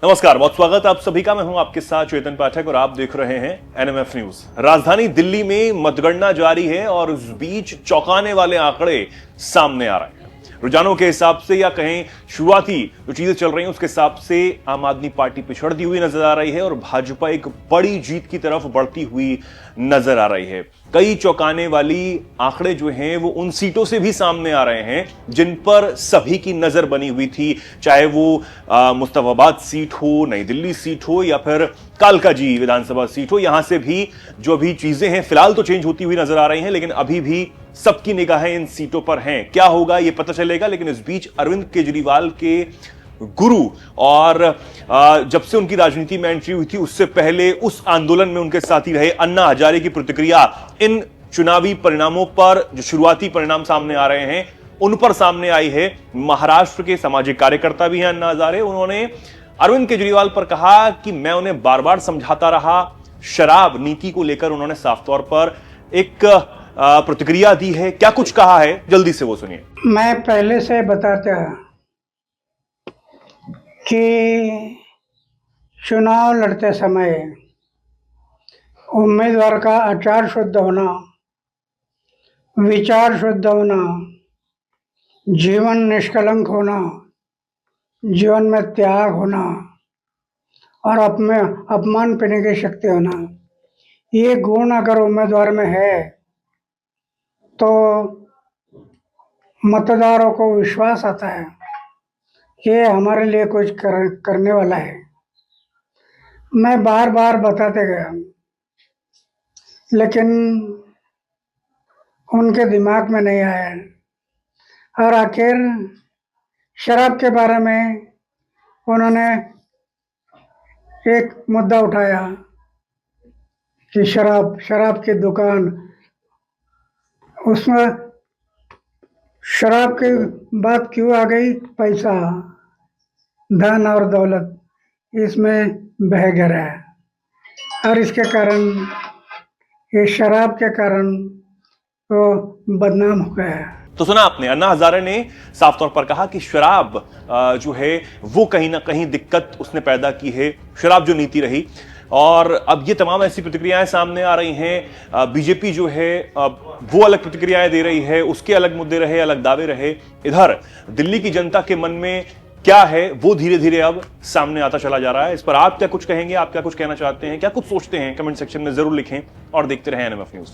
नमस्कार, बहुत स्वागत आप सभी का। मैं हूं आपके साथ चेतन पाठक और आप देख रहे हैं एनएमएफ न्यूज। राजधानी दिल्ली में मतगणना जारी है और उस बीच चौंकाने वाले आंकड़े सामने आ रहे हैं। रुझानों के हिसाब से या कहें शुरुआती जो चीजें चल रही हैं उसके हिसाब से आम आदमी पार्टी पिछड़ती हुई नजर आ रही है और भाजपा एक बड़ी जीत की तरफ बढ़ती हुई नजर आ रही है। कई चौंकाने वाली आंकड़े जो हैं वो उन सीटों से भी सामने आ रहे हैं जिन पर सभी की नजर बनी हुई थी, चाहे वो मुस्तफाबाद सीट हो, नई दिल्ली सीट हो या फिर कालकाजी विधानसभा सीट हो। यहां से भी जो भी चीजें हैं फिलहाल तो चेंज होती हुई नजर आ रही हैं, लेकिन अभी भी सबकी निगाहें इन सीटों पर हैं। क्या होगा ये पता चलेगा, लेकिन इस बीच अरविंद केजरीवाल के गुरु और जब से उनकी राजनीति में एंट्री हुई थी उससे पहले उस आंदोलन में उनके साथी रहे अन्ना हजारे की प्रतिक्रिया इन चुनावी परिणामों पर, जो शुरुआती परिणाम सामने आ रहे हैं उन पर सामने आई है। महाराष्ट्र के सामाजिक कार्यकर्ता भी हैं अन्ना हजारे। उन्होंने अरविंद केजरीवाल पर कहा कि मैं उन्हें बार बार समझाता रहा। शराब नीति को लेकर उन्होंने साफ तौर पर एक प्रतिक्रिया दी है। क्या कुछ कहा है, जल्दी से वो सुनिए। मैं पहले से बताता कि चुनाव लड़ते समय उम्मीदवार का आचार शुद्ध होना, विचार शुद्ध होना, जीवन निष्कलंक होना, जीवन में त्याग होना और अपमान पीने की शक्ति होना, ये गुण अगर उम्मीदवार में है तो मतदारों को विश्वास आता है कि हमारे लिए कुछ करने वाला है। मैं बार बार बताते गया, लेकिन उनके दिमाग में नहीं आया और आखिर शराब के बारे में उन्होंने एक मुद्दा उठाया कि शराब की दुकान, उसमें शराब की बात क्यों आ गई? पैसा, धन और दौलत इसमें बह गया है और इसके कारण, ये शराब के कारण वो बदनाम हो गया है। तो सुना आपने, अन्ना हजारे ने साफ तौर पर कहा कि शराब जो है वो कहीं ना कहीं दिक्कत उसने पैदा की है, शराब जो नीति रही। और अब ये तमाम ऐसी प्रतिक्रियाएं सामने आ रही हैं। बीजेपी जो है वो अलग प्रतिक्रियाएं दे रही है, उसके अलग मुद्दे रहे, अलग दावे रहे। इधर दिल्ली की जनता के मन में क्या है वो धीरे धीरे अब सामने आता चला जा रहा है। इस पर आप क्या कुछ कहेंगे, आप क्या कुछ कहना चाहते हैं, क्या कुछ सोचते हैं, कमेंट सेक्शन में जरूर लिखें और देखते रहें एनएमएफ न्यूज।